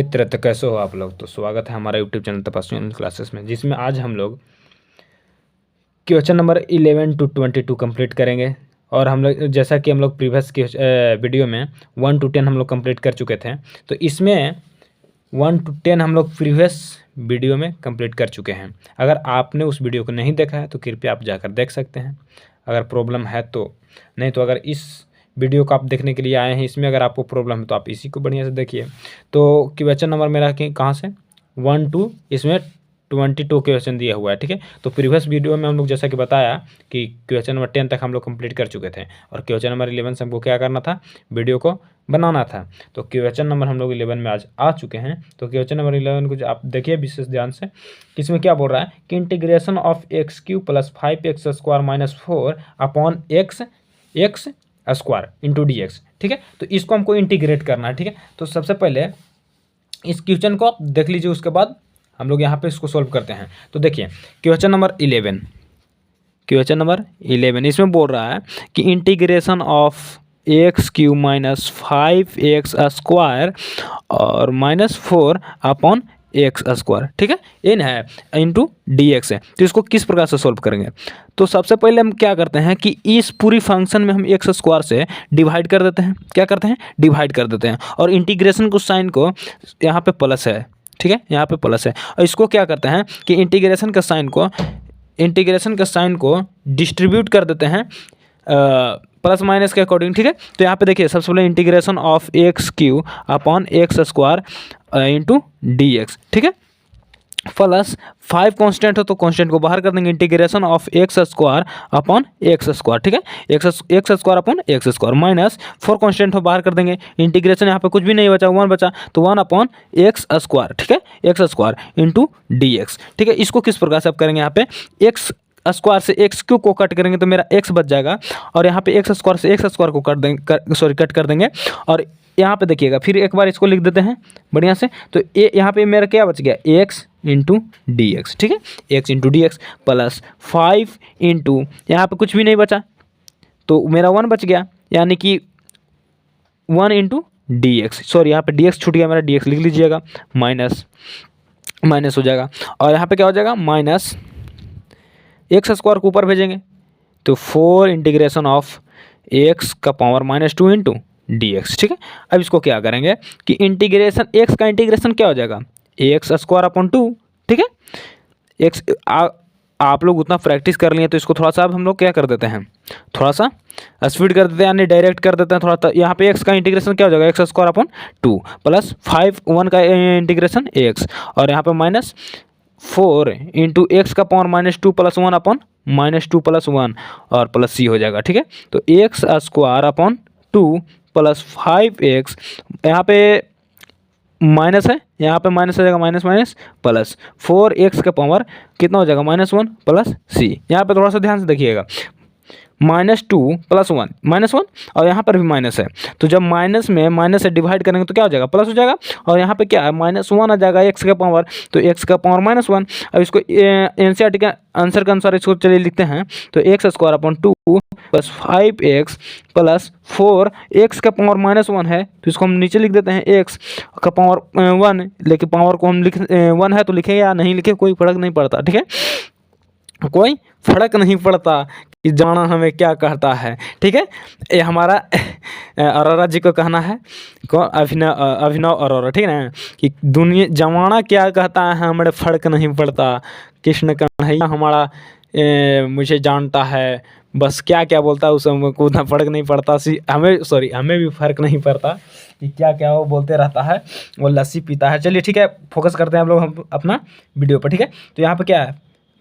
मित्र, तो कैसे हो आप लोग। तो स्वागत है हमारा यूट्यूब चैनल तपस्वी क्लासेस में, जिसमें आज हम लोग क्वेश्चन नंबर 11 to 22 कंप्लीट करेंगे। और हम लोग जैसा कि हम लोग प्रीवियस वीडियो में 1 to 10 हम लोग कंप्लीट कर चुके थे, तो इसमें 1 to 10 हम लोग प्रीवियस वीडियो में कंप्लीट कर चुके हैं। अगर आपने उस वीडियो को नहीं देखा है तो कृपया आप जाकर देख सकते हैं, अगर प्रॉब्लम है तो। नहीं तो अगर इस वीडियो को आप देखने के लिए आए हैं, इसमें अगर आपको प्रॉब्लम है तो आप इसी को बढ़िया से देखिए। तो क्वेश्चन नंबर मेरा कहाँ से 1 to इसमें 22 क्वेश्चन दिया हुआ है, ठीक है। तो प्रीवियस वीडियो में हम लोग जैसा कि बताया कि क्वेश्चन नंबर 10 तक हम लोग कंप्लीट कर चुके थे, और क्वेश्चन नंबर 11 से हमको क्या करना था, वीडियो को बनाना था। तो क्वेश्चन नंबर हम लोग 11 में आज आ चुके हैं। तो क्वेश्चन नंबर 11 को आप देखिए विशेष ध्यान से कि इसमें क्या बोल रहा है कि integration of x³ + 5x² - 4 upon x square into dx, ठीक है। तो इसको हमको इंटीग्रेट करना है, ठीक है। तो सबसे पहले इस क्वेश्चन को आप देख लीजिए, उसके बाद हम लोग यहाँ पे इसको सॉल्व करते हैं। तो देखिए क्वेश्चन नंबर 11 इसमें बोल रहा है कि इंटीग्रेशन ऑफ x³ - 5x² और -4 अपॉन x², ठीक है, इन है इंटू dx है। तो इसको किस प्रकार से सॉल्व करेंगे। तो सबसे पहले हम क्या करते हैं कि इस पूरी फंक्शन में हम x² से डिवाइड कर देते हैं। क्या करते हैं, डिवाइड कर देते हैं। और इंटीग्रेशन को साइन को यहाँ पे प्लस है, ठीक है, यहाँ पे प्लस है। और इसको क्या करते हैं कि इंटीग्रेशन का साइन को डिस्ट्रीब्यूट कर देते हैं प्लस माइनस के अकॉर्डिंग, ठीक है। तो यहाँ पे देखिए सबसे पहले integration of x³ upon x² into dx, ठीक है, प्लस 5 कांस्टेंट हो तो कांस्टेंट को बाहर कर देंगे। Integration of x² upon x², ठीक है, x² upon x² minus 4 constant हो बाहर कर देंगे। इंटीग्रेशन यहाँ पे कुछ भी नहीं बचा, 1 बचा, तो 1 अपॉन x², ठीक है, x² इंटू dx, ठीक है। इसको किस प्रकार से आप करेंगे, यहाँ पे x² से x³ को कट करेंगे तो मेरा x बच जाएगा, और यहाँ पे x² से x² को कट कर देंगे। और यहाँ पे देखिएगा फिर एक बार इसको लिख देते हैं बढ़िया से। तो ये यहाँ पे मेरा क्या बच गया, x इंटू dx, ठीक है, x into dx plus 5 into यहाँ पे कुछ भी नहीं बचा तो मेरा 1 बच गया, यानी कि 1 इंटू dx, सॉरी यहाँ पे dx छूट गया मेरा, dx लिख लीजिएगा, माइनस हो जाएगा। और यहाँ पे क्या हो जाएगा, माइनस x² को ऊपर भेजेंगे तो 4 integration of x⁻² into dx, ठीक है। अब इसको क्या करेंगे कि इंटीग्रेशन x का इंटीग्रेशन क्या हो जाएगा, x² अपॉन 2, ठीक है। आप लोग उतना प्रैक्टिस कर लिए तो इसको थोड़ा सा अब हम लोग क्या कर देते हैं, थोड़ा सा स्पीड कर देते हैं, यानी डायरेक्ट कर देते हैं थोड़ा। तो यहाँ पे x का इंटीग्रेशन क्या हो जाएगा, x² अपॉन 2 प्लस 5 1 का इंटीग्रेशन x, और यहाँ पे minus 4 into x⁻² plus 1 upon -2 plus 1 और प्लस c हो जाएगा, ठीक है। तो x² अपॉन 2 प्लस 5x, यहाँ पे माइनस है, यहाँ पे माइनस हो जाएगा, माइनस प्लस 4x का पावर कितना हो जाएगा, -1 प्लस c। यहाँ पे थोड़ा सा ध्यान से देखिएगा, -2 प्लस 1 -1, और यहाँ पर भी माइनस है। तो जब माइनस में माइनस से डिवाइड करेंगे तो क्या हो जाएगा, प्लस हो जाएगा। और यहाँ पे क्या है, -1 आ जाएगा x का पावर, तो x का पावर -1। अब इसको एनसीईआरटी के आंसर के अनुसार इसको चलिए लिखते हैं। तो x² upon 2 plus 5x plus 4, x का पावर -1 है तो इसको हम नीचे लिख देते हैं, x का पावर 1, लेकिन पावर को हम 1 है तो लिखे या नहीं लिखे कोई फर्क नहीं पड़ता, ठीक है, कोई फर्क नहीं पड़ता कि जाना हमें क्या कहता है, ठीक है। ये हमारा अरोरा जी को कहना है, कौन, अभिनव अरोरा, ठीक है ना, कि दुनिया जमाना क्या कहता है हमें फर्क नहीं पड़ता, कृष्ण कन्हैया हमारा मुझे जानता है, बस क्या क्या बोलता है उसे हमको उतना फ़र्क नहीं पड़ता। हमें भी फ़र्क नहीं पड़ता कि क्या क्या वो बोलते रहता है, वो लस्सी पीता है। चलिए ठीक है, फोकस करते हैं हम अपना वीडियो पर, ठीक है। तो यहाँ पर क्या है,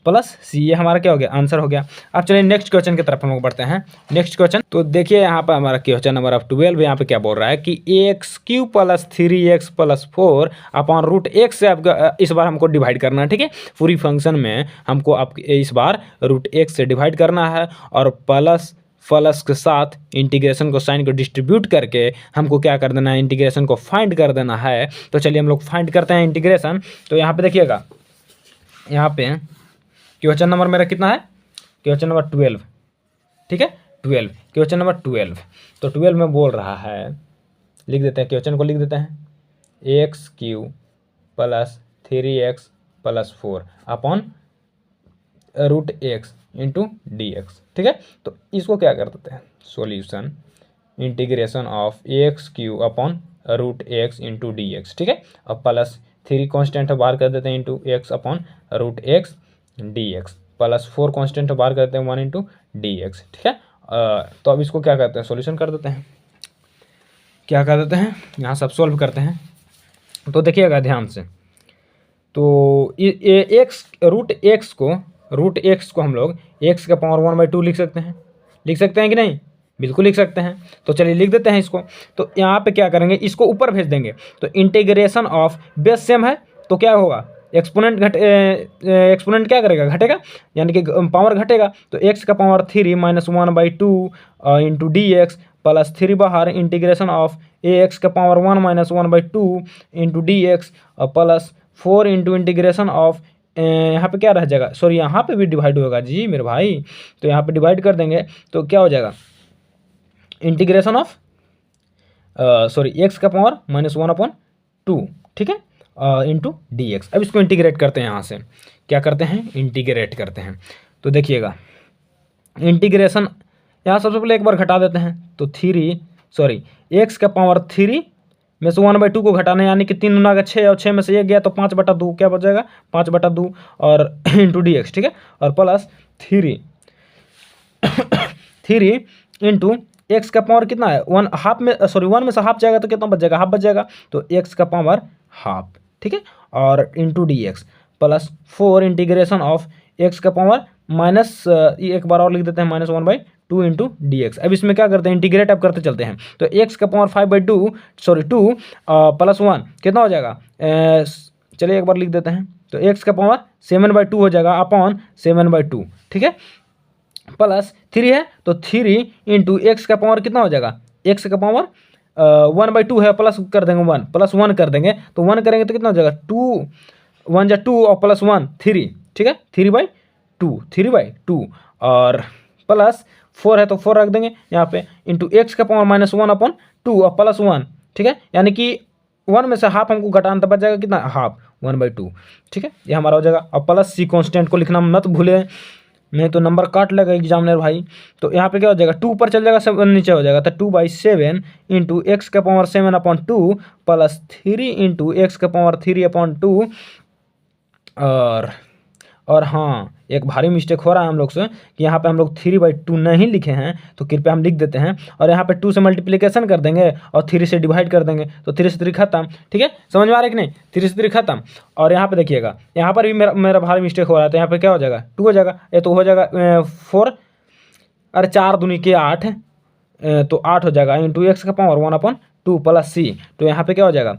प्लस सी, ये हमारा क्या हो गया, आंसर हो गया। अब चलिए नेक्स्ट क्वेश्चन की तरफ हम लोग बढ़ते हैं। नेक्स्ट क्वेश्चन तो देखिए यहाँ पर हमारा क्वेश्चन नंबर ऑफ 12 यहाँ पे क्या बोल रहा है कि x³ + 3x + 4 अपॉन √x से इस बार हमको डिवाइड करना है, ठीक है। पूरी फंक्शन में हमको अब इस बार √x से डिवाइड करना है, और प्लस के साथ इंटीग्रेशन को साइन को डिस्ट्रीब्यूट करके हमको क्या कर देना है, इंटीग्रेशन को फाइंड कर देना है। तो चलिए हम लोग फाइंड करते हैं इंटीग्रेशन। तो यहाँ पे देखिएगा, यहाँ पे क्वेश्चन नंबर मेरा कितना है, क्वेश्चन नंबर 12, ठीक है, 12, क्वेश्चन नंबर 12। तो 12 में बोल रहा है, लिख देते हैं क्वेश्चन को, लिख देते हैं x cube plus 3x plus 4 upon root x into d x. ठीक है, तो इसको क्या कर देते हैं, solution integration of x cube upon root x into d x. ठीक है, अब प्लस 3 कॉन्स्टेंट बाहर कर देते हैं into x upon root x d x, plus 4 constant बाहर कर देते हैं 1 इंटू डी एक्स। ठीक है, तो अब इसको क्या करते हैं, सॉल्यूशन कर देते हैं। क्या कर देते हैं, यहाँ सब सॉल्व करते हैं। तो देखिएगा ध्यान से, तो एक्स रूट एक्स को हम लोग एक्स का पावर 1/2 लिख सकते हैं कि नहीं, बिल्कुल लिख सकते हैं। तो चलिए लिख देते हैं इसको। तो यहाँ पे क्या करेंगे, इसको ऊपर भेज देंगे। तो इंटीग्रेशन ऑफ बेस सेम है तो क्या होगा, एक्सपोनेंट क्या करेगा, घटेगा, यानी कि पावर घटेगा। तो एक्स का power 3 - 1/2 into d x plus 3 बाहर इंटीग्रेशन ऑफ ए एक्स का power 1 - 1/2 into d x plus 4 into integration of, यहाँ पे क्या रह जाएगा, सॉरी यहाँ पे भी डिवाइड होगा जी मेरे भाई। तो यहाँ पे डिवाइड कर देंगे तो क्या हो जाएगा, इंटीग्रेशन ऑफ सॉरी एक्स का पावर -1/2। ठीक है, इंटू डी एक्स। अब इसको इंटीग्रेट करते हैं, यहाँ से क्या करते हैं, इंटीग्रेट करते हैं। तो देखिएगा इंटीग्रेशन, यहाँ सबसे पहले एक बार घटा देते हैं। तो एक्स का पावर 3 में से 1/2 को घटाना, यानी कि 3 गुना का 6 और 6 में से 1 गया तो 5/2 क्या बच जाएगा, 5/2 और इंटू डी एक्स। ठीक है, और प्लस 3 इंटू एक्स का पावर कितना है, 1 हाफ में, सॉरी 1 में से हाफ जाएगा तो कितना बच जाएगा, हाफ बच जाएगा। तो एक्स का पावर हाफ। ठीक है, और into d x plus 4 integration of x का पावर माइनस, एक बार और लिख देते हैं, -1/2 इंटू डी एक्स। अब इसमें क्या करते हैं, इंटीग्रेट अब करते चलते हैं। तो एक्स का पावर 5/2 सॉरी 2 प्लस 1 कितना हो जाएगा, चलिए एक बार लिख देते हैं। तो एक्स का पावर 7/2 हो जाएगा अपॉन 7/2। ठीक है, प्लस 3 है तो 3 इंटू एक्स का पावर कितना हो जाएगा, एक्स का पावर 1/2 है, प्लस कर देंगे 1, प्लस 1 कर देंगे। तो 1 करेंगे तो कितना हो जाएगा, 2 1 जा 2 और प्लस 1 3। ठीक है, 3/2 और प्लस 4 है तो 4 रख देंगे यहाँ पे, इंटू एक्स का पावर -1/2 और प्लस 1। ठीक है, यानी कि 1 में से हाफ हमको घटाना, तो बच जाएगा कितना, हाफ 1/2। ठीक है, ये हमारा हो जाएगा। और प्लस सी कॉन्स्टेंट को लिखना मत भूलें, नहीं तो नंबर काट लेगा एग्जामिनर भाई। तो यहाँ पे क्या हो जाएगा, 2 ऊपर चल जाएगा, 7 नीचे हो जाएगा। तो 2/7 इंटू एक्स का पावर 7/2 प्लस 3 इंटू एक्स का पावर 3/2। और हाँ, एक भारी मिस्टेक हो रहा है हम लोग से कि यहाँ पे हम लोग 3/2 नहीं लिखे हैं, तो कृपया हम लिख देते हैं। और यहाँ पे 2 से मल्टीप्लिकेशन कर देंगे और 3 से डिवाइड कर देंगे, तो 3 से 3 खत्म। ठीक है, समझ में आ रहा है कि नहीं, 3 से 3 खत्म। और यहाँ पे देखिएगा, यहाँ पर भी मेरा भारी मिस्टेक हो रहा है। तो यहाँ पे क्या हो जाएगा, 2 हो जाएगा, ये तो हो जाएगा 4, अरे 4 दूनी के 8, तो 8 हो जाएगा इंटू एक्स का पावर 1/2 प्लस सी। तो यहाँ पे क्या हो जाएगा,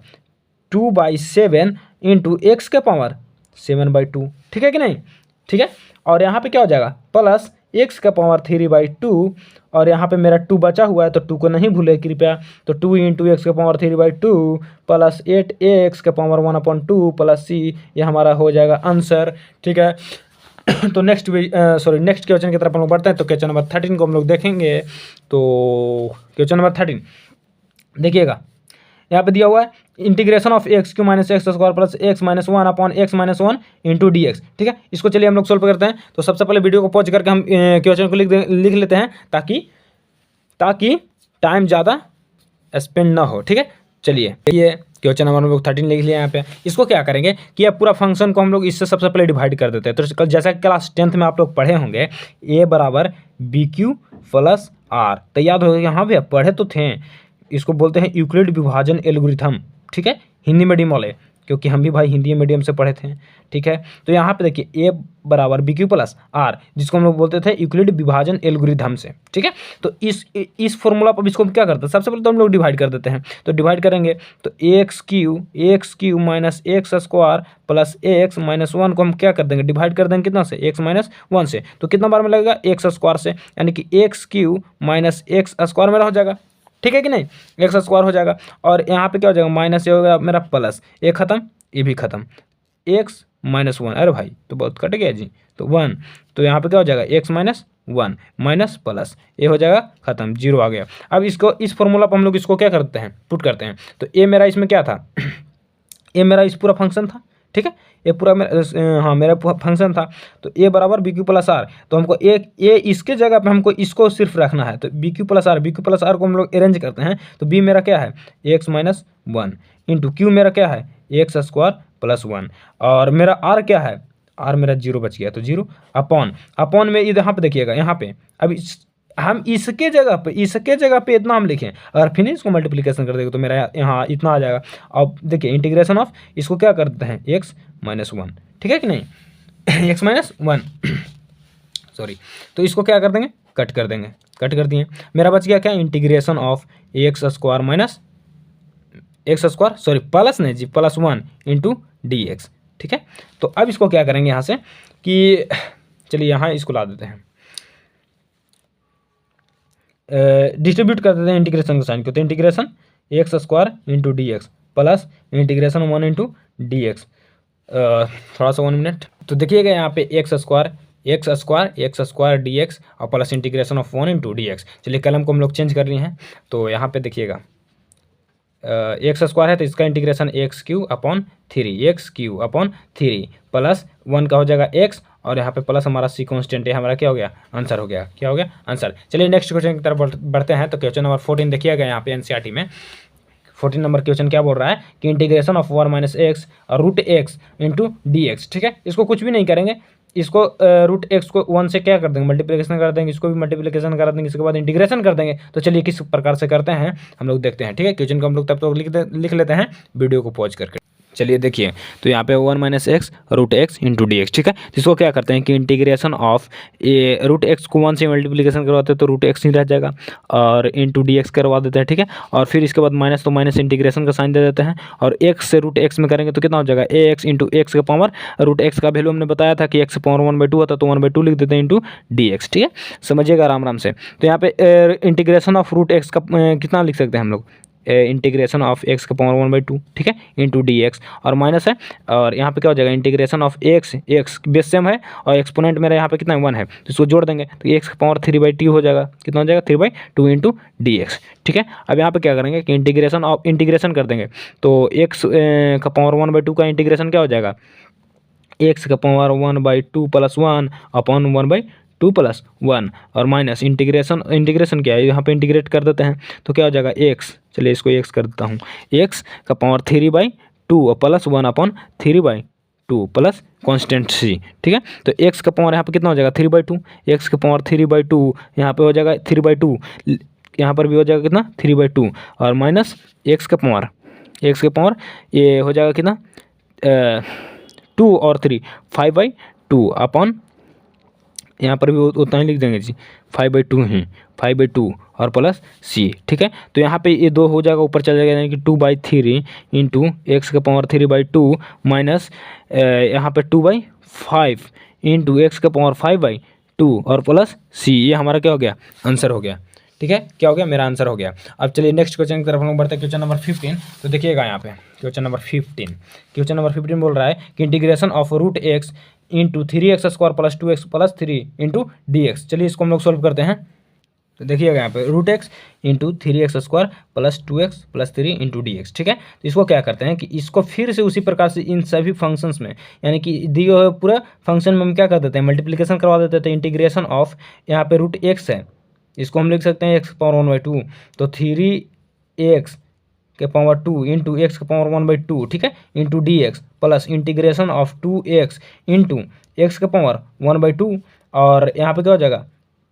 2/7 इंटू एक्स का पावर 7/2। ठीक है कि नहीं, ठीक है। और यहाँ पे क्या हो जाएगा, प्लस एक्स का पावर 3/2, और यहाँ पे मेरा 2 बचा हुआ है तो 2 को नहीं भूले कृपया। तो 2 इंटू एक्स का पावर 3/2 प्लस 8 एक्स का पावर 1/2 प्लस सी, ये हमारा हो जाएगा आंसर। ठीक है, तो नेक्स्ट क्वेश्चन की तरफ हम लोग बढ़ते हैं। तो क्वेश्चन नंबर 13 को हम लोग देखेंगे। तो क्वेश्चन नंबर 13 देखिएगा, यहाँ पे दिया हुआ है integration of x Q minus x square plus x minus 1 upon x minus 1 into d x. ठीक है, इसको चलिए हम लोग सोल्व करते हैं। तो सबसे पहले वीडियो को पॉज करके हम क्वेश्चन को लिख लेते हैं, ताकि टाइम ज़्यादा स्पेंड ना हो। ठीक है, चलिए ये क्वेश्चन नंबर हम लोग 13 लिख लिया। यहाँ पे इसको क्या करेंगे कि अब पूरा फंक्शन को हम लोग इससे सबसे पहले डिवाइड कर देते हैं। तो जैसा कि क्लास 10th में आप लोग पढ़े होंगे, ए बराबर बी क्यू प्लस आर, तो याद होगा, यहाँ पे पढ़े तो थे। इसको बोलते हैं यूक्लिड विभाजन एल्गोरिथम। ठीक है, हिंदी मीडियम वाले, क्योंकि हम भी भाई हिंदी मीडियम से पढ़े थे। ठीक है, तो यहाँ पे देखिए ए बराबर बी क्यू प्लस आर, जिसको हम लोग बोलते थे यूक्लिड विभाजन एल्गोरिथम से। ठीक है, तो इस फॉर्मूला पर इसको क्या करते हैं, सबसे पहले तो हम लोग डिवाइड कर देते हैं। तो डिवाइड करेंगे तो x Q minus x square plus x minus 1 को हम क्या कर देंगे, डिवाइड कर देंगे कितना से, एक्स माइनस 1 से। तो कितना बार में लगेगा, एक्स स्क्वायर से, यानी कि x Q minus x square मेरा हो जाएगा। ठीक है कि नहीं, एक्स स्क्वायर हो जाएगा। और यहाँ पे क्या हो जाएगा, माइनस ये होगा मेरा प्लस, ये खत्म, ये भी खत्म, एक्स माइनस 1, अरे भाई तो बहुत कट गया जी, तो 1। तो यहाँ पे क्या हो जाएगा, एक्स माइनस 1 माइनस प्लस, ये हो जाएगा खत्म, 0 आ गया। अब इसको इस फॉर्मूला पर हम लोग इसको क्या करते हैं, पुट करते हैं। तो ये मेरा इसमें क्या था, ये मेरा इस पूरा फंक्शन था, ठीक है, ये पूरा मेरा फंक्शन था। तो ए बराबर बी क्यू प्लस आर, तो हमको ए इसके जगह पे हमको इसको सिर्फ रखना है। तो बी क्यू प्लस आर को हम लोग अरेंज करते हैं। तो बी मेरा क्या है x minus one into Q मेरा क्या है एक्स स्क्वायर प्लस वन, और मेरा आर क्या है, आर मेरा जीरो बच गया, तो जीरो अपॉन में यहाँ पे देखिएगा, यहाँ पे अब हम इसके जगह पे इतना हम लिखें, अगर फिर इसको मल्टीप्लिकेशन कर देंगे तो मेरा यहाँ इतना आ जाएगा। अब देखिए इंटीग्रेशन ऑफ इसको क्या कर देते हैं एक्स माइनस वन, ठीक है कि नहीं एक्स माइनस वन सॉरी, तो इसको क्या कर देंगे कट कर देंगे, कट कर दिए, मेरा बच गया क्या integration of x square minus x square sorry plus नहीं जी plus one into d x, ठीक है। तो अब इसको क्या करेंगे यहाँ से कि चलिए यहाँ इसको ला देते हैं, डिस्ट्रीब्यूट कर देते हैं इंटीग्रेशन का साइन को, तो integration x square into d x plus integration one into d x, थोड़ा सा 1 मिनट। तो देखिएगा यहाँ पे एक्स स्क्वायर डी एक्स और plus integration of one into d x. चलिए कलम को हम लोग चेंज कर लिए हैं, तो यहाँ पे देखिएगा एक्स स्क्वायर है तो इसका integration x cube upon three plus one का हो जाएगा एक्स, और यहाँ पे प्लस हमारा सी कॉन्स्टेंट है, हमारा क्या हो गया आंसर हो गया, क्या हो गया आंसर। चलिए नेक्स्ट क्वेश्चन की तरफ बढ़ते हैं। तो क्वेश्चन नंबर 14 देखिएगा यहाँ पे एनसीईआरटी में 14 नंबर क्वेश्चन क्या बोल रहा है कि integration of one minus x और root x into d x, ठीक है। इसको कुछ भी नहीं करेंगे, इसको रूट एक्स को वन से क्या कर देंगे मल्टीप्लिकेशन कर देंगे, इसको भी मल्टीप्लिकेशन कर देंगे, इसके बाद इंटीग्रेशन कर देंगे। तो चलिए किस प्रकार से करते हैं हम लोग देखते हैं, ठीक है। क्वेश्चन को हम लोग तब तो लिख लेते हैं वीडियो को पॉज करके। चलिए देखिए, तो यहाँ पे one minus x root x into d x, ठीक है। इसको क्या करते हैं कि integration of a root x को वन से मल्टीप्लिकेशन करवाते हैं तो रूट एक्स ही रह जाएगा, और इंटू डी एक्स करवा देते हैं, ठीक है। और फिर इसके बाद माइनस, तो माइनस इंटीग्रेशन का साइन दे देते हैं, और एक्स से रूट एक्स में करेंगे तो कितना हो जाएगा ए एक्स इंटू एक्स का पावर, रूट एक्स का वैल्यू हमने बताया था कि एक्स पावर 1/2 होता है, तो 1/2 लिख देते हैं इंटू डी एक्स, ठीक है। समझिएगा आराम से। तो यहाँ पे इंटीग्रेशन ऑफ रूट एक्स का कितना लिख सकते हैं हम लोग, इंटीग्रेशन ऑफ एक्स का पावर 1/2, ठीक है, इंटू डी एक्स, और माइनस है, और यहाँ पे क्या हो जाएगा integration of x base same है और एक्सपोनेंट मेरा यहाँ पे कितना है 1 है, तो इसको जोड़ देंगे तो एक्स का पावर 3/2 हो जाएगा, कितना हो जाएगा 3/2 इंटू डी एक्स, ठीक है। अब यहाँ पे क्या करेंगे कि इंटीग्रेशन कर देंगे, तो एक्स का पावर 1/2 का इंटीग्रेशन क्या हो जाएगा एक्स का पावर 1/2 प्लस 1 अपॉन 1/2 प्लस 1, और माइनस इंटीग्रेशन क्या है यहाँ पे इंटीग्रेट कर देते हैं तो क्या हो जाएगा एक्स, चलिए इसको एक्स कर देता हूँ, एक्स का power 3/2 plus 1 upon 3/2 plus constant c, ठीक है। तो एक्स का पावर यहाँ पे कितना हो जाएगा 3/2, एक्स का पावर 3/2 यहाँ पे हो जाएगा 3/2, यहाँ पर भी हो जाएगा कितना 3/2, और माइनस एक्स का पावर ये हो जाएगा कितना 2 और 3 5/2 अपॉन यहाँ पर भी उतना ही लिख देंगे जी 5/2 और प्लस सी, ठीक है। तो यहाँ पे ये 2 हो जाएगा ऊपर चल जाएगा, यानी कि 2/3 इंटू एक्स का पावर 3/2 माइनस यहाँ पे 2/5 इंटू एक्स का पावर 5/2 और प्लस सी, ये हमारा क्या हो गया आंसर हो गया, ठीक है। क्या हो गया मेरा आंसर हो गया। अब चलिए नेक्स्ट क्वेश्चन की तरफ हम लोग बढ़ते हैं, क्वेश्चन नंबर 15। तो देखिएगा यहाँ पे क्वेश्चन नंबर 15 बोल रहा है कि integration of root x into 3x square plus 2x plus 3 into d x. चलिए इसको हम लोग सोल्व करते हैं। तो देखिएगा यहाँ पे root x into 3x square plus 2x plus 3 into d x, ठीक है। तो इसको क्या करते हैं कि इसको फिर से उसी प्रकार से इन सभी फंक्शंस में, यानी कि दिए हुए पूरा फंक्शन में हम क्या कर देते हैं मल्टीप्लिकेशन करवा देते हैं। इंटीग्रेशन ऑफ यहाँ पे रूट एक्स है, इसको हम लिख सकते हैं एक्स पावर 1/2, तो 3x के पावर 2 इंटू एक्स के पावर 1/2, ठीक है, into d x plus integration of 2x into x के पावर 1/2, और यहाँ पे क्या हो जाएगा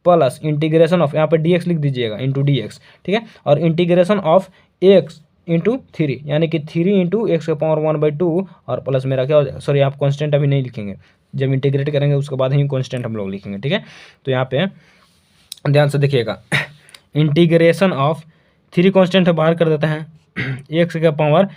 प्लस इंटीग्रेशन ऑफ यहाँ पे डी एक्स लिख दीजिएगा इंटू डी एक्स, ठीक है, और इंटीग्रेशन ऑफ एक्स इंटू 3, यानी कि 3 इंटू एक्स के पावर 1/2 और प्लस मेरा क्या हो जाएगा, सॉरी आप कॉन्स्टेंट अभी नहीं लिखेंगे, जब इंटीग्रेट करेंगे उसके बाद ही कॉन्स्टेंट हम लोग लिखेंगे, ठीक है। तो यहाँ पे ध्यान से देखिएगा, इंटीग्रेशन ऑफ 3 कॉन्स्टेंट बाहर कर देते हैं, एक्स का पावर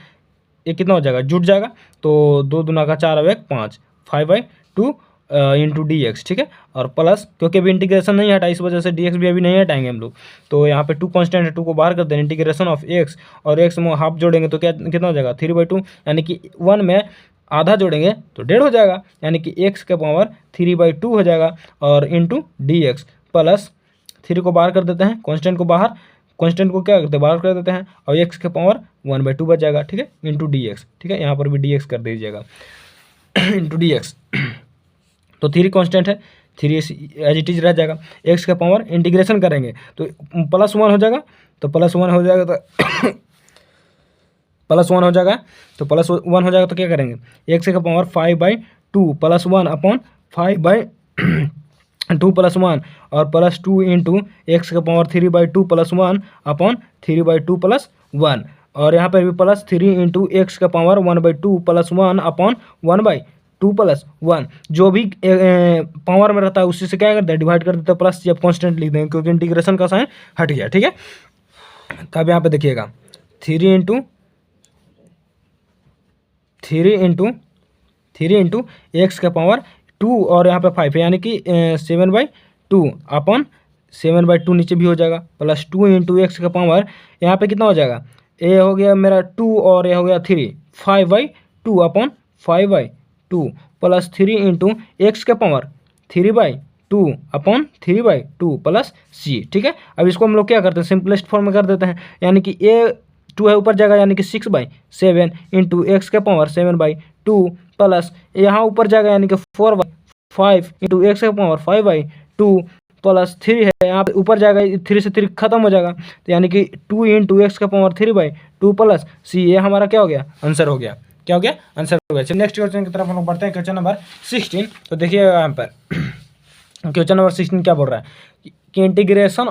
ये कितना हो जाएगा जुट जाएगा, तो 2 दूना का 4 और 1 5 5/2 इंटू डी एक्स, ठीक है, और प्लस क्योंकि अभी इंटीग्रेशन नहीं हटा इस वजह से डी एक्स भी अभी नहीं हटाएंगे हम लोग, तो यहाँ पे 2 कॉन्स्टेंट है, 2 को बाहर कर दें, इंटीग्रेशन ऑफ एक्स और एक्स में हाफ जोड़ेंगे तो क्या कितना हो जाएगा 3/2, यानी कि 1 में आधा जोड़ेंगे तो 1.5 हो जाएगा, यानी कि एक्स का पावर 3/2 हो जाएगा, और इंटू डी एक्स प्लस 3 को बाहर कर देते हैं, कॉन्स्टेंट को बाहर, कॉन्स्टेंट को क्या करते हैं, बाहर कर देते हैं और एक्स के पावर 1/2 बच जाएगा, ठीक है, इंटू डी एक्स, ठीक है, यहाँ पर भी डी एक्स कर दीजिएगा इंटू डी एक्स। तो 3 कांस्टेंट है, 3 एज इट इज रह जाएगा, एक्स का पावर इंटीग्रेशन करेंगे तो +1 हो जाएगा, तो +1 हो जाएगा तो +1 हो जाएगा, तो +1 हो जाएगा तो क्या करेंगे, एक्स का पावर 5/2 +1 अपॉन 5/2 +1 और +2 इंटू एक्स का पावर 3/2 +1 अपॉन 3/2 +1 और यहाँ पर भी +3 इंटू एक्स का पावर 1/2 +1 अपॉन 1/2 +1 जो भी पावर में रहता है उसी से क्या करते हैं, डिवाइड कर देते हैं, प्लस जब कांस्टेंट लिख देंगे क्योंकि इंटीग्रेशन का साइन हट गया, ठीक है। तब यहाँ पे देखिएगा 3 इंटू एक्स का पावर 2 और यहाँ पे 5 है यानी कि 7/2 अपॉन 7/2 नीचे भी हो जाएगा, +2 इंटू एक्स का पावर यहाँ पे कितना हो जाएगा, ये हो गया मेरा 2 और ये हो गया 3, 5/2 अपॉन 5/2 +3 इंटू एक्स का पावर 3/2 अपॉन 3/2 प्लस सी, ठीक है। अब इसको हम लोग क्या करते हैं, सिंपलेस्ट फॉर्म में कर देते हैं, यानी कि ए 2 है ऊपर जाएगा यानी कि 6/7 इंटू एक्स का पावर 7/2 प्लस यहाँ ऊपर जाएगा यानी कि 4/5 इंटू एक्स का पावर 5/2 प्लस 3 है, यहाँ पे ऊपर जाएगा 3 से 3 खत्म हो जाएगा, तो यानी कि 2 इंटू एक्स का पावर 3/2 प्लस सी, ये हमारा क्या हो गया, आंसर हो गया, क्या हो गया, आंसर हो गया। चलिए नेक्स्ट क्वेश्चन की तरफ हम लोग बढ़ते हैं, क्वेश्चन नंबर 16। तो देखिए यहाँ पर क्वेश्चन नंबर 16 क्या बोल रहा है कि integration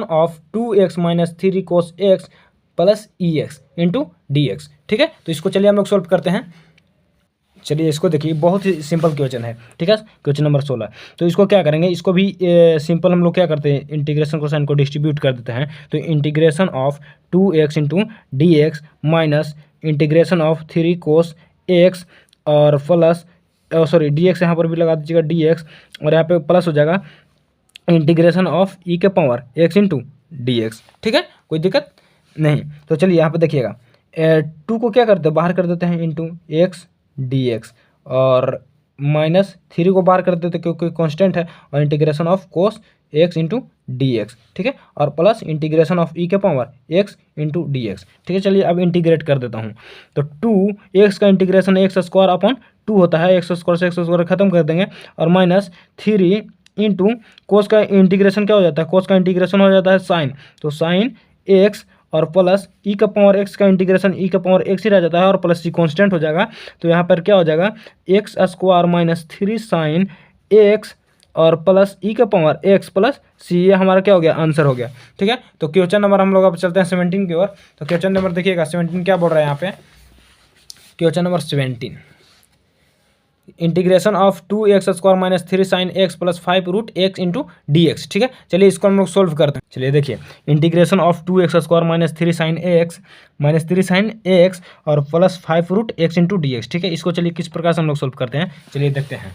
of 2x - 3 cos x plus EX into d x, ठीक है। तो इसको चलिए हम लोग सॉल्व करते हैं। चलिए इसको देखिए, बहुत ही सिंपल क्वेश्चन है, ठीक है, क्वेश्चन नंबर 16। तो इसको क्या करेंगे, इसको भी सिंपल हम लोग क्या करते हैं, इंटीग्रेशन को साइन को डिस्ट्रीब्यूट कर देते हैं। तो integration of 2x into d x minus integration of 3 cos x और प्लस सॉरी डी एक्स यहाँ पर भी लगा दीजिएगा डी एक्स और यहाँ पे प्लस हो जाएगा इंटीग्रेशन ऑफ ई के power x into d x, ठीक है, कोई दिक्कत नहीं। तो चलिए यहाँ पे देखिएगा 2 को क्या करते हैं, बाहर कर देते हैं इंटू एक्स डी एक्स और -3 को बाहर कर देते हैं क्योंकि कांस्टेंट है और integration of cos x into d x, ठीक है, और प्लस इंटीग्रेशन ऑफ ई के power x into d x, ठीक है। चलिए अब इंटीग्रेट कर देता हूँ, तो 2x का इंटीग्रेशन x² अपॉन 2 होता है, x² से x² खत्म कर देंगे और -3 इंटू कोस का इंटीग्रेशन क्या हो जाता है, कोस का इंटीग्रेशन हो जाता है साइन, तो साइन x और प्लस ई का पावर एक्स का इंटीग्रेशन ई का पावर एक्स ही रह जाता है और प्लस सी कांस्टेंट हो जाएगा, तो यहाँ पर क्या हो जाएगा x² - 3 साइन एक्स और प्लस ई का पावर एक्स प्लस सी, ये हमारा क्या हो गया, आंसर हो गया, ठीक है। तो क्वेश्चन नंबर हम लोग अब चलते हैं 17 की ओर। तो क्वेश्चन नंबर देखिएगा 17 क्या बोल रहा है यहाँ पे, question number 17 integration of 2x² - 3 sine x plus 5 root x into d x, ठीक है। चलिए इसको हम लोग सोल्व करते हैं। चलिए देखिए integration of 2x² - 3 sine x -3 sine x और plus 5 root x into d x, ठीक है। इसको चलिए किस प्रकार से हम लोग सोल्व करते हैं, चलिए देखते हैं।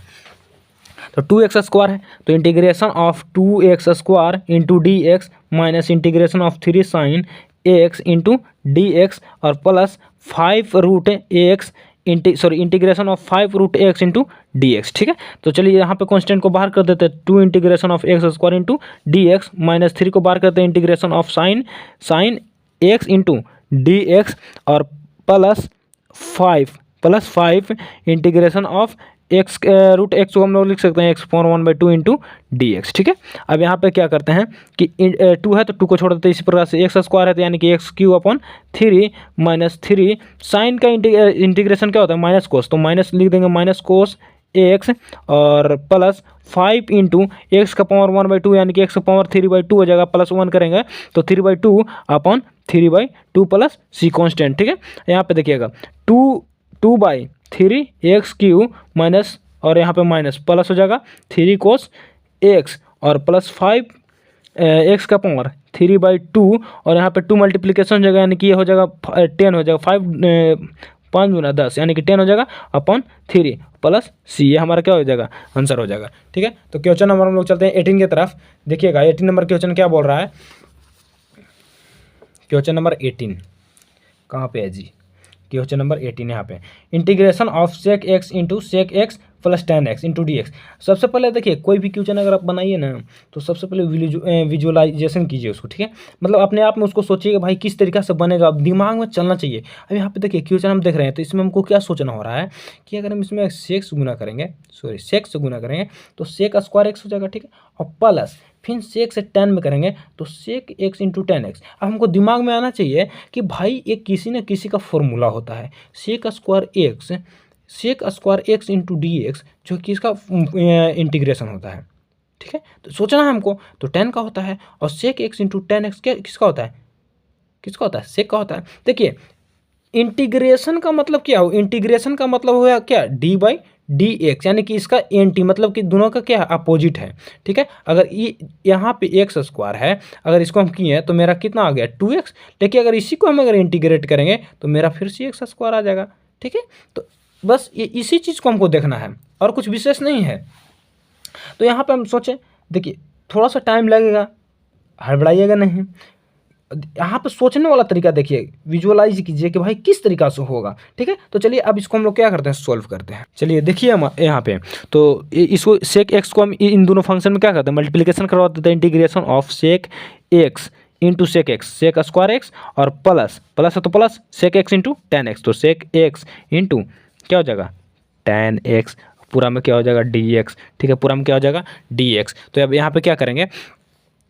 तो 2x² है, तो integration of 2x² into d x minus integration of 3 sine x into d x और plus 5 root x integration of 5 root x into d x, ठीक है। तो चलिए यहाँ पे कांस्टेंट को बाहर कर देते हैं, 2 integration of x² into d x -3 को बाहर करते हैं integration of sine x into d x और plus 5 integration of x root x को हम लोग लिख सकते हैं x/1/2 इंटू डी एक्स, ठीक है। अब यहाँ पे क्या करते हैं कि 2 है तो 2 को छोड़ देते हैं, इसी प्रकार से x² है तो यानी कि x³ - 3 साइन का इंटीग्रेशन क्या होता है, माइनस कोस, तो माइनस लिख देंगे माइनस कोस एक्स और प्लस 5 इंटू एक्स का पावर 1/2 यानी कि एक्स का पावर 3/2 हो जाएगा, प्लस 1 करेंगे तो 3/2 अपॉन 3/2 प्लस सी कांस्टेंट, ठीक है। यहाँ पे देखिएगा 2/3 x³ माइनस और यहाँ पे माइनस प्लस हो जाएगा 3 कोस एक्स और प्लस 5 एक्स का पावर 3/2 और यहाँ पे 2 मल्टीप्लीकेशन हो जाएगा यानी कि ये हो जाएगा 10 हो जाएगा, 5 गुना 10 यानी कि 10 हो जाएगा अपॉन 3 प्लस सी, ये हमारा क्या हो जाएगा, आंसर हो जाएगा, ठीक है। तो क्वेश्चन नंबर हम लोग चलते हैं 18 की तरफ। देखिएगा 18 नंबर क्वेश्चन क्या बोल रहा है, क्वेश्चन नंबर 18 कहाँ पे है जी, क्वेश्चन नंबर 18 यहाँ पे integration of sec x into sec x plus tan x into d x. सबसे पहले देखिए कोई भी क्वेश्चन अगर आप बनाइए ना तो सबसे पहले विजुअलाइजेशन कीजिए उसको, ठीक है, मतलब अपने आप में उसको सोचिए कि भाई किस तरीका से बनेगा, अब दिमाग में चलना चाहिए। अब यहाँ पे देखिए क्वेश्चन हम देख रहे हैं तो इसमें हमको क्या सोचना हो रहा है कि अगर हम इसमें सेक्स गुना करेंगे, सॉरी सेक्स से गुना करेंगे तो सेक स्क्वायर एक्स हो जाएगा, ठीक है, और प्लस फिर सेक से टेन में करेंगे तो sec x into tan x. अब हमको दिमाग में आना चाहिए कि भाई एक किसी न किसी का फॉर्मूला होता है sec square x into d x, जो कि इसका इंटीग्रेशन होता है, ठीक है, तो सोचना है हमको, तो टेन का होता है और sec x into tan x क्या किसका होता है, किसका होता है, सेक का होता है। देखिए इंटीग्रेशन का मतलब क्या हो, इंटीग्रेशन का मतलब हुआ क्या, डी बाई डी एक्स, यानी कि इसका एन टी, मतलब कि दोनों का क्या अपोजिट है, ठीक है। अगर ये यहाँ पे एक्स स्क्वायर है, अगर इसको हम किए तो मेरा कितना आ गया 2x, लेकिन अगर इसी को हम अगर इंटीग्रेट करेंगे तो मेरा फिर से एक्स स्क्वायर आ जाएगा, ठीक है। तो बस ये इसी चीज़ को हमको देखना है और कुछ विशेष नहीं है। तो यहाँ पे हम सोचें, देखिए थोड़ा सा टाइम लगेगा, हड़बड़ाइएगा नहीं, यहाँ पे सोचने वाला तरीका देखिए, विजुअलाइज कीजिए कि भाई किस तरीका से होगा, ठीक है। तो चलिए अब इसको हम लोग क्या करते हैं, सॉल्व करते हैं। चलिए देखिए हम यहाँ पे तो इसको सेक एक्स को हम इन दोनों फंक्शन में क्या करते हैं, मल्टीप्लिकेशन करवा देते हैं, integration of sec x into sec x, sec square x और प्लस प्लस है तो plus sec x into tan x, तो सेक एक्स इंटू क्या हो जाएगा टेन एक्स, पूरा में क्या हो जाएगा डी एक्स, ठीक है, पूरा में क्या हो जाएगा डी एक्स। तो अब यहाँ पे क्या करेंगे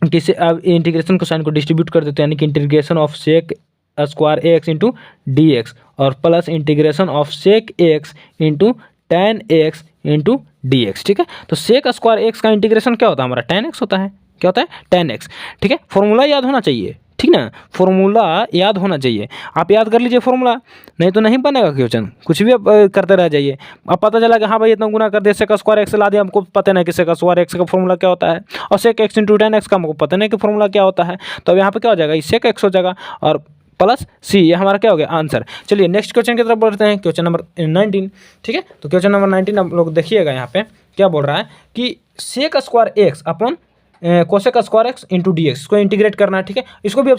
किसे, अब इंटीग्रेशन को साइन को डिस्ट्रीब्यूट कर देते हैं, यानी कि integration of sec square x into d x और plus integration of sec x into tan x into d x, ठीक है। तो सेक स्क्वायर एक्स का इंटीग्रेशन क्या होता है हमारा, टेन एक्स होता है, क्या होता है टेन एक्स, ठीक है। फॉर्मूला याद होना चाहिए, ठीक ना, फॉर्मूला याद होना चाहिए, आप याद कर लीजिए फॉर्मूला, नहीं तो नहीं बनेगा क्वेश्चन, कुछ भी आप करते रह जाइए। अब पता चला कि हाँ भाई इतना गुना कर दिया, सेक स्क्वायर एक्स ला दिया, हमको पता नहीं कि सेक स्क्वायर एक्स का फॉर्मूला क्या होता है, और sec x into tan x का हमको पता नहीं कि फॉर्मूला क्या होता है। तो अब यहाँ पे क्या हो जाएगा, सेक एक्स हो जाएगा और प्लस सी, ये हमारा क्या हो गया आंसर। चलिए नेक्स्ट क्वेश्चन की तरफ बढ़ते हैं, क्वेश्चन नंबर 19, ठीक है। तो क्वेश्चन नंबर 19 आप लोग देखिएगा, यहाँ पे क्या बोल रहा है कि sec square x upon cosec square x into d x, इसको इंटीग्रेट करना है, ठीक है। इसको भी आप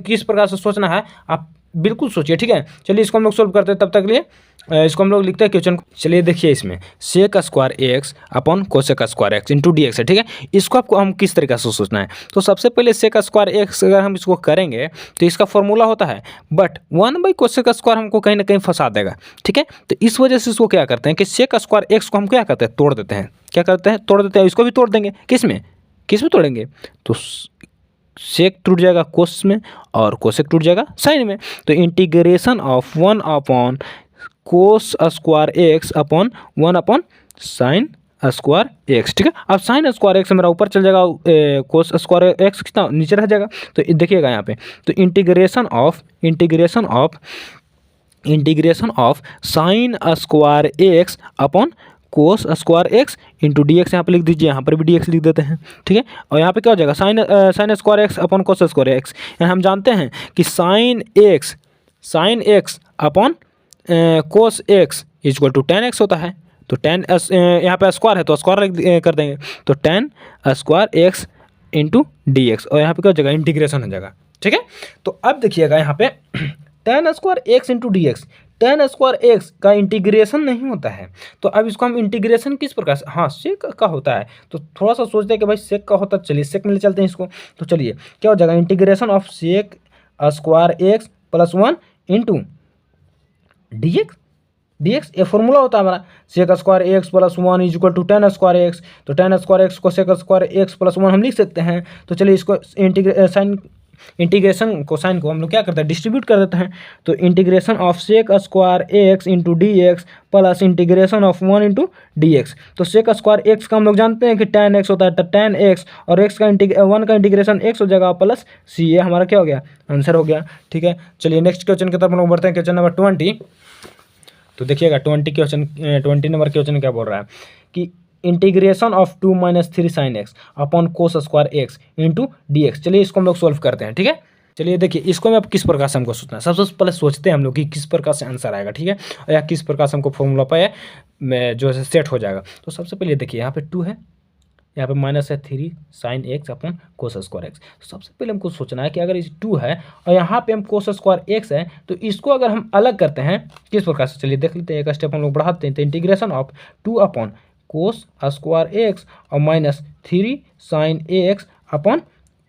किस प्रकार से सोचना है आप बिल्कुल सोचिए, ठीक है। चलिए इसको हम लोग सोल्व करते हैं, तब तक लिए इसको हम लोग लिखते हैं क्वेश्चन को। चलिए देखिए इसमें sec square x upon cosec square x into d x है, ठीक है। इसको आपको हम किस तरीके से सोचना है, तो सबसे पहले सेक स्क्वायर एक्स अगर हम इसको करेंगे तो इसका फॉर्मूला होता है, बट 1 बाई कोसेक स्क्वायर हमको कहीं ना कहीं फंसा देगा, ठीक है। तो इस वजह से इसको क्या करते हैं कि सेक स्क्वायर एक्स को हम क्या करते हैं, तोड़ देते हैं, क्या करते हैं तोड़ देते हैं, इसको भी तोड़ देंगे, किस में तोड़ेंगे, तो सेक टूट जाएगा कोस में और कोसेक टूट जाएगा साइन में। तो integration of 1 upon cos square x upon 1 upon sine square x, ठीक है। अब साइन स्क्वायर एक्स मेरा ऊपर चल जाएगा, कोस स्क्वायर एक्स कितना नीचे रह जाएगा। तो देखिएगा यहाँ पे, तो integration of sign square x upon cos square x into d x यहाँ पर लिख दीजिए, यहाँ पर भी डी एक्स लिख देते हैं, ठीक है। और यहाँ पे क्या हो जाएगा sine square x upon cos square x, यहाँ हम जानते हैं कि sine x upon cos x equal to tan x होता है। तो टेन यहाँ पे स्क्वायर है तो स्क्वायर कर देंगे, तो tan square x into d x, और यहाँ पे क्या हो जाएगा इंटीग्रेशन हो जाएगा, ठीक है। तो अब देखिएगा यहाँ पे ten square x into d x, ten square x का इंटीग्रेशन नहीं होता है, तो अब इसको हम इंटीग्रेशन किस प्रकार से, हाँ सेक का होता है, तो थोड़ा सा सोचते हैं कि भाई सेक का होता है, चलिए सेक में ले चलते हैं इसको। तो चलिए क्या हो जाएगा integration of sec square x plus 1 into d x, ये फॉर्मूला होता है हमारा, sec square x plus 1 is equal to tan square x. तो टेन स्क्वायर एक्स को सेक स्क्वायर एक्स प्लस 1 हम लिख सकते हैं। तो चलिए इसको इंटीग्रेशन को साइन को हम लोग क्या करते हैं, डिस्ट्रीब्यूट कर देते हैं। तो integration of sec square x into d x plus integration of 1 into d x. तो सेक स्क्वायर एक्स का हम लोग जानते हैं कि टेन एक्स होता है, तो टेन एक्स और एक्स का 1 का इंटीग्रेशन एक्स हो जाएगा प्लस सी, ये हमारा क्या हो गया आंसर हो गया, ठीक है। चलिए नेक्स्ट क्वेश्चन की तरफ हम लोग बढ़ते हैं, क्वेश्चन नंबर 20। तो देखिएगा 20 नंबर क्वेश्चन क्या बोल रहा है कि integration of 2 minus 3 sine x upon cos square x into d x. चलिए इसको हम लोग सोल्व करते हैं, ठीक है। चलिए देखिए इसको में अब किस प्रकार से हमको सोचना है, सबसे पहले सोचते हैं हम लोग कि किस प्रकार से आंसर आएगा, ठीक है, या किस प्रकार से हमको फॉर्मूला पाए में जो है सेट हो जाएगा। तो सबसे पहले देखिए यहाँ पे 2 है, यहाँ पे माइनस है 3 साइन एक्स अपन कोस स्क्वायर एक्स। सबसे पहले हमको सोचना है कि अगर इस 2 है और यहाँ पे हम कोस स्क्वायर एक्स है तो इसको अगर हम अलग करते हैं किस प्रकार से, चलिए देख लेते हैं, एक स्टेप हम लोग बढ़ाते हैं। तो integration of 2 upon cos square x और minus 3 sine x upon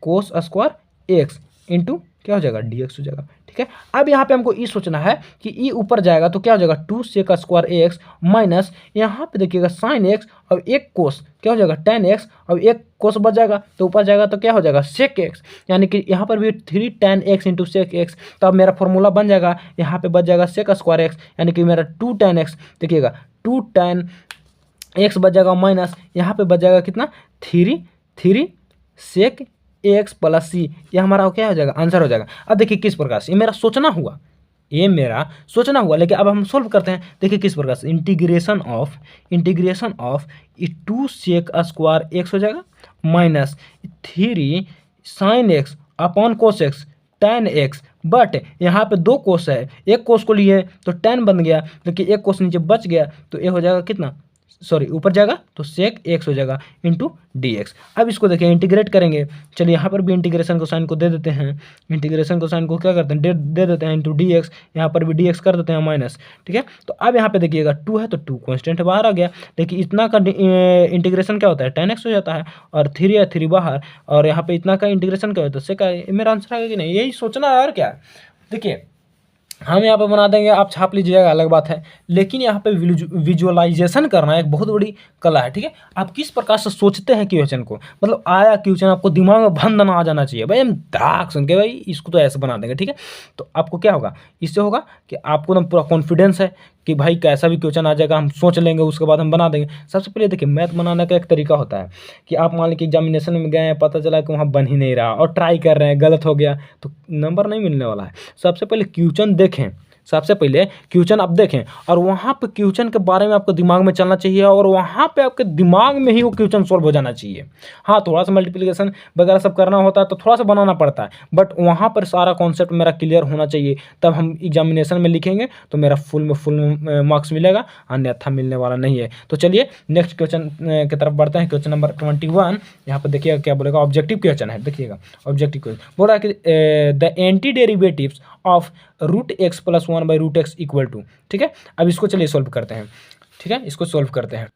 cos square x into क्या हो जाएगा डी एक्स हो जाएगा। ठीक है, अब यहाँ पे हमको ई सोचना है कि ई ऊपर जाएगा तो क्या हो जाएगा 2 सेक स्क्वायर एक्स माइनस यहाँ पे देखिएगा साइन एक्स और एक कोस क्या हो जाएगा टेन एक्स और एक कोस बच जाएगा तो ऊपर जाएगा तो क्या हो जाएगा सेक एक्स, यानी कि यहाँ पर भी 3 tan x into sec x. तो अब मेरा फॉर्मूला बन जाएगा, यहाँ पे बच जाएगा सेक स्क्वायर एक्स यानी कि मेरा 2 टेन एक्स, देखिएगा 2 टेन एक्स बच जाएगा माइनस यहाँ पे बच जाएगा कितना 3 सेक एक्स प्लस सी, ये हमारा क्या हो जाएगा आंसर हो जाएगा। अब देखिए किस प्रकार से, ये मेरा सोचना हुआ, लेकिन अब हम सोल्व करते हैं। देखिए किस प्रकार से, integration of 2 sec square x हो जाएगा minus 3 sine x upon cos x tan x, but यहाँ पे 2 कोस है, एक कोस को लिए तो टेन बन गया, लेकिन एक कोस नीचे बच गया तो ये हो जाएगा कितना, सॉरी ऊपर जाएगा तो सेक एक्स हो जाएगा इंटू डी एक्स। अब इसको देखिए इंटीग्रेट करेंगे, चलिए यहाँ पर भी इंटीग्रेशन को साइन को दे देते हैं, इंटीग्रेशन को साइन को क्या करते हैं दे देते हैं इंटू डी एक्स, यहाँ पर भी डी एक्स कर देते हैं माइनस। ठीक है, तो अब यहाँ पे देखिएगा 2 है तो 2 कॉन्स्टेंट बाहर आ गया, देखिए इतना का इंटीग्रेशन क्या होता है 10x हो जाता है और 3 है 3 बाहर, और यहाँ पे इतना का इंटीग्रेशन क्या होता है सेक, मेरा आंसर आ गया कि नहीं, यही सोचना है और क्या। देखिए हम यहाँ पे बना देंगे, आप छाप लीजिएगा अलग बात है, लेकिन यहाँ पे विजुअलाइजेशन करना एक बहुत बड़ी कला है। ठीक है, आप किस प्रकार से सोचते हैं क्वेश्चन को, मतलब आया क्वेश्चन आपको दिमाग में भन आ जाना चाहिए, भाई हम दाग सुन के भाई इसको तो ऐसे बना देंगे। ठीक है, तो आपको क्या होगा, इससे होगा कि आपको ना पूरा कॉन्फिडेंस है कि भाई कैसा भी क्वेश्चन आ जाएगा हम सोच लेंगे, उसके बाद हम बना देंगे। सबसे पहले देखिए मैथ बनाने का एक तरीका होता है कि आप मान लीजिए एग्जामिनेशन में गए हैं, पता चला कि वहाँ बन ही नहीं रहा और ट्राई कर रहे हैं, गलत हो गया तो नंबर नहीं मिलने वाला है। सबसे पहले क्वेश्चन देखें, सबसे पहले क्वेश्चन आप देखें और वहाँ पे क्वेश्चन के बारे में आपको दिमाग में चलना चाहिए और वहाँ पे आपके दिमाग में ही वो क्वेश्चन सॉल्व हो जाना चाहिए। हाँ, थोड़ा सा मल्टीप्लिकेशन वगैरह सब करना होता है तो थोड़ा सा बनाना पड़ता है, बट वहाँ पर सारा कॉन्सेप्ट मेरा क्लियर होना चाहिए, तब हम एग्जामिनेशन में लिखेंगे तो मेरा फुल मार्क्स मिलेगा, अन्यथा मिलने वाला नहीं है। तो चलिए नेक्स्ट क्वेश्चन की तरफ बढ़ते हैं। क्वेश्चन नंबर 21, यहाँ पर देखिएगा क्या बोलेगा, ऑब्जेक्टिव क्वेश्चन है। देखिएगा ऑब्जेक्टिव क्वेश्चन बोल रहा है कि the antiderivatives of root x plus 1/√x equal to. ठीक है, अब इसको चलिए सॉल्व करते हैं। ठीक है, इसको सॉल्व करते हैं।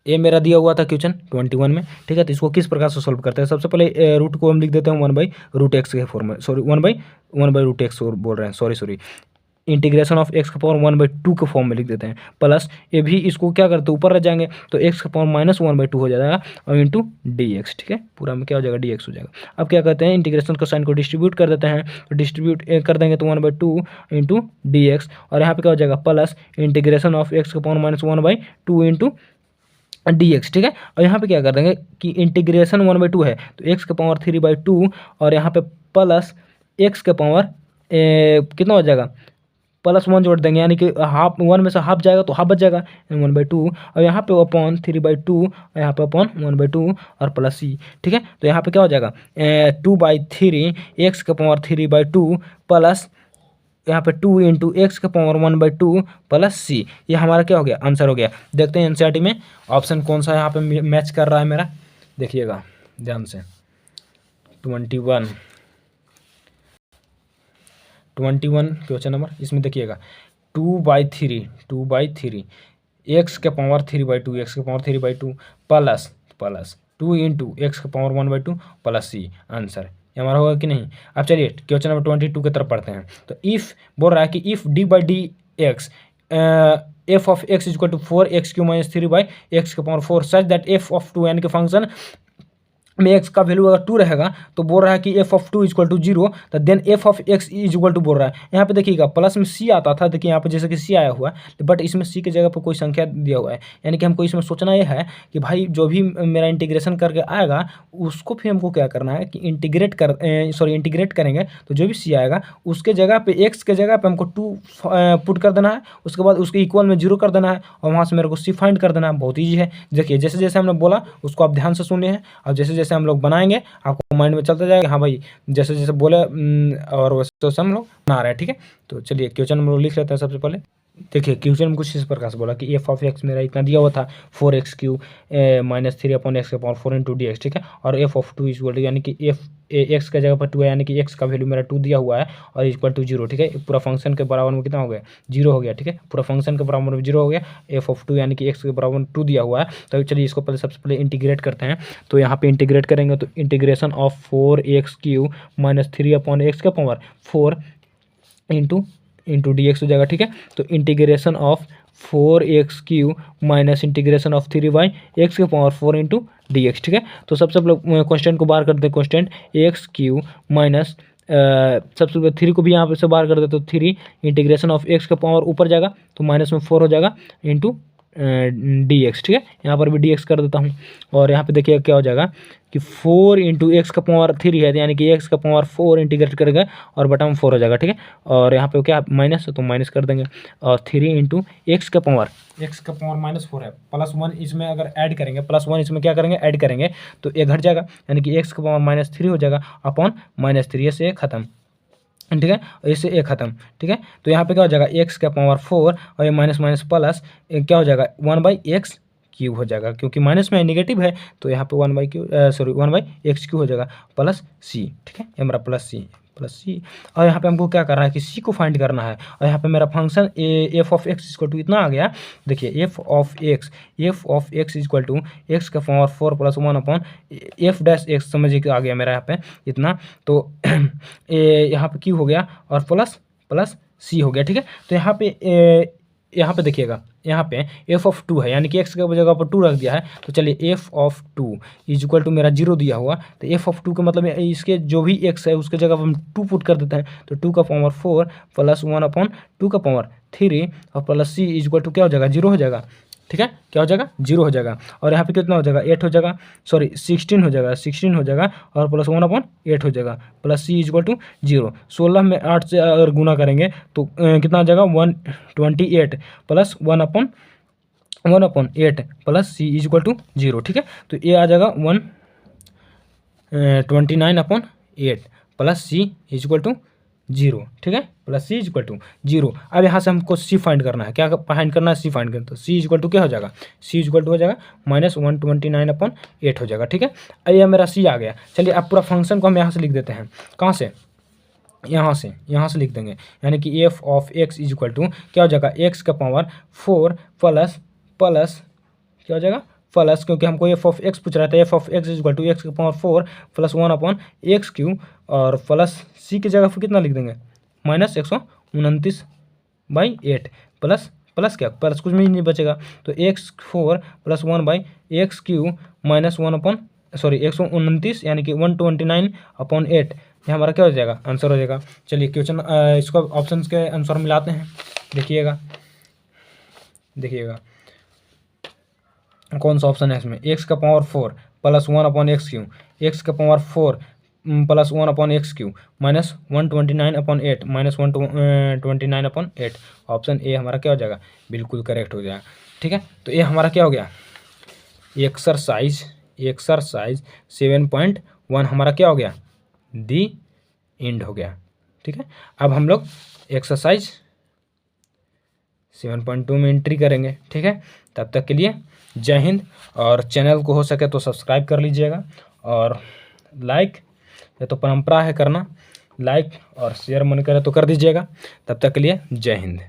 ये मेरा दिया हुआ था क्वेश्चन 21 में। ठीक है, तो इसको किस प्रकार से सॉल्व करते हैं, सबसे पहले रूट को हम लिख देते हैं 1/√x के फॉर्म में, सॉरी 1/√x बोल रहे हैं, सॉरी इंटीग्रेशन ऑफ x का पावर 1/2 के फॉर्म में लिख देते हैं, प्लस ये भी इसको क्या करते हैं ऊपर रह जाएंगे तो x का पावर -1/2 हो जाएगा और इंटू डी एक्स। ठीक है, पूरा में क्या हो जाएगा डी एक्स हो जाएगा। अब क्या करते हैं इंटीग्रेशन का साइन को डिस्ट्रीब्यूट कर देते हैं, तो डिस्ट्रीब्यूट कर देंगे तो 1/2 इंटू डी एक्स, और यहाँ पे क्या हो जाएगा प्लस इंटीग्रेशन ऑफ x का पावर -1/2 इंटू डी एक्स। ठीक है, और यहाँ पे क्या कर देंगे कि इंटीग्रेशन 1/2 है तो x का पावर 3/2 और यहाँ पे प्लस x का पावर कितना हो जाएगा +1 जोड़ देंगे, यानी कि हाफ 1 में से हाफ जाएगा तो हाफ बच जाएगा 1/2, और यहाँ पे अपॉन 3/2 और यहाँ पे अपॉन 1/2 और प्लस सी। ठीक है, तो यहाँ पे क्या हो जाएगा 2/3 x का पावर 3/2 प्लस यहाँ पे 2 इंटू एक्स का पावर 1/2 प्लस सी, ये हमारा क्या हो गया आंसर हो गया। देखते हैं एनसीईआरटी में ऑप्शन कौन सा यहाँ पे मैच कर रहा है मेरा, देखिएगा ध्यान से। 21 क्वेश्चन नंबर, इसमें देखिएगा 2/3 एक्स के पावर 3/2 प्लस 2 इंटू एक्स के पावर 1/2 प्लस सी, आंसर ये हमारा होगा कि नहीं। अब चलिए क्वेश्चन नंबर 22 की तरफ पढ़ते हैं। तो इफ़ बोल रहा है कि if d/dx f of x is equal to 4x³ - 3/x के power 4 such that f of 2 यानी कि फंक्शन में x का वैल्यू अगर 2 रहेगा तो बोल रहा है कि f ऑफ 2 इक्वल टू 0, तो then f of x is equal to बोल रहा है। यहाँ पे देखिएगा प्लस में c आता था, देखिए यहाँ पे जैसे कि c आया हुआ है, बट इसमें c की जगह पर कोई संख्या दिया हुआ है, यानी कि हमको इसमें सोचना यह है कि भाई जो भी मेरा इंटीग्रेशन करके आएगा उसको फिर हमको क्या करना है कि इंटीग्रेट करेंगे तो जो भी c आएगा उसके जगह पे x के जगह पे हमको 2 पुट कर देना है, उसके बाद उसके इक्वल में 0 कर देना है और वहाँ से मेरे को c फाइंड कर देना है। बहुत ईजी है, देखिए जैसे जैसे हमने बोला उसको आप ध्यान से सुने हैं और जैसे जैसे हम लोग बनाएंगे आपको माइंड में चलता जाएगा, हाँ भाई जैसे जैसे बोले और वैसे वैसे हम लोग बना रहे हैं। ठीक है, तो चलिए क्वेश्चन हम लोग लिख लेते हैं सबसे पहले। देखिए क्वेश्चन में कुछ इस प्रकार से बोला कि एफ ऑफ एक्स मेरा इतना दिया हुआ था 4x³ minus 3/x⁴ into d x, ठीक है। और एफ ऑफ 2 इक्वल टू, यानी कि एफ एक्स का जगह पर 2 है, यानी कि एक्स का वैल्यू मेरा 2 दिया हुआ है और इक्वल टू 0, ठीक है। पूरा फंक्शन के बराबर में कितना हो गया, 0 हो गया, ठीक है। पूरा फंक्शन के बराबर में 0 हो गया। एफ ऑफ 2 यानी कि एक्स के बराबर में 2 दिया हुआ है। तो चलिए इसको पहले सबसे पहले इंटीग्रेट करते हैं। तो यहाँ पे इंटीग्रेट करेंगे तो integration of 4x³ minus 3/x⁴ into d x हो जाएगा, ठीक है। तो integration of 4x³ minus integration of 3/x⁴ into d x, ठीक है। तो सबसे पहले क्वेश्चन को बाहर करते हैं, क्वेश्चन x³ माइनस सबसे पहले 3 को भी यहाँ पे से बाहर कर दे तो 3 इंटीग्रेशन ऑफ x का पावर ऊपर जाएगा तो माइनस में 4 हो जाएगा इंटू डी एक्स, ठीक है। यहाँ पर भी डी एक्स कर देता हूँ और यहाँ पे देखिए क्या हो जाएगा कि 4 इंटू एक्स का पावर 3 है, यानी कि एक्स का पावर 4 इंटीग्रेट करेगा और बटा में 4 हो जाएगा, ठीक है। और यहाँ पे क्या माइनस है तो माइनस कर देंगे और 3 इंटू एक्स का पावर -4 है, +1 इसमें अगर ऐड करेंगे, +1 इसमें क्या करेंगे ऐड करेंगे तो ये घट जाएगा, यानी कि एक्स का पावर -3 हो जाएगा अपॉन -3 से खत्म, ठीक है। इससे एक खत्म, ठीक है। तो यहाँ पे क्या हो जाएगा एक्स का पावर 4 और ये माइनस माइनस प्लस क्या हो जाएगा 1/x³ हो जाएगा, क्योंकि माइनस में नेगेटिव है तो यहाँ पे 1/x³ हो जाएगा प्लस सी, ठीक है। ये मेरा प्लस सी और यहाँ पे हमको क्या करना है कि सी को फाइंड करना है। और यहाँ पे मेरा function f of x equal to इतना आ गया, देखिए f of x equal to x का power 4 + 1 upon f dash x, समझिए आ गया मेरा यहाँ पे इतना। तो यहाँ पे क्यू हो गया और प्लस सी हो गया, ठीक है। तो यहाँ पे देखिएगा, यहाँ पे एफ ऑफ 2 है, यानी कि एक्स के जगह पर 2 रख दिया है। तो चलिए f of 2 is equal to मेरा 0 दिया हुआ, तो एफ ऑफ 2 का मतलब इसके जो भी एक्स है उसके जगह पर हम 2 पुट कर देते हैं। तो 2 का पावर 4 + 1 अपॉन 2 का पावर 3 और plus c is equal to क्या हो जाएगा 0 हो जाएगा, ठीक है। क्या हो जाएगा 0 हो जाएगा। और यहाँ पे कितना हो जाएगा 8 हो जाएगा, सॉरी 16 हो जाएगा, 16 हो जाएगा और +1 अपॉन 8 हो जाएगा plus c is equal to 0। 16 में 8 से अगर गुना करेंगे तो कितना आ जाएगा 128 + 1 upon 8 plus c is equal to 0, ठीक है। तो ये आ जाएगा 129/8 plus c is equal to 0, ठीक है। Plus c is equal to 0। अब यहाँ से हमको सी फाइंड करना है, क्या फाइंड करना है सी फाइंड करना, तो सी इज इक्वल टू क्या हो जाएगा, सी इज इक्वल टू हो जाएगा -129/8 हो जाएगा, ठीक है। ये मेरा सी आ गया। चलिए अब पूरा फंक्शन को हम यहाँ से लिख देते हैं, कहाँ से, यहाँ से लिख देंगे, यानी कि f of x is equal to क्या हो जाएगा एक्स का पावर 4 प्लस क्या हो जाएगा प्लस, क्योंकि हमको एफ ऑफ एक्स पूछ रहा था, f of x is equal to x का पावर 4 + 1 अपॉन x³ और प्लस सी की जगह पर कितना लिख देंगे -129/8 प्लस क्या प्लस कुछ भी नहीं बचेगा तो x4 + 1/x³ -1 अपॉन 129 यानी कि 129/8 ये हमारा क्या हो जाएगा आंसर हो जाएगा। चलिए क्वेश्चन इसको ऑप्शंस के आंसर मिलाते हैं, देखिएगा कौन सा ऑप्शन है इसमें, x का पावर 4 + 1 अपॉन x³, x का power 4 + 1 upon x³ -129/8 -129/8 option A हमारा क्या हो जाएगा बिल्कुल करेक्ट हो जाएगा, ठीक है। तो ये हमारा क्या हो गया एक्सरसाइज 7.1 हमारा क्या हो गया दी एंड हो गया, ठीक है। अब हम लोग एक्सरसाइज 7.2 में एंट्री करेंगे, ठीक है। तब तक के लिए जय हिंद, और चैनल को हो सके तो सब्सक्राइब कर लीजिएगा और लाइक, ये तो परंपरा है करना, लाइक और शेयर मन करे तो कर दीजिएगा। तब तक के लिए जय हिंद।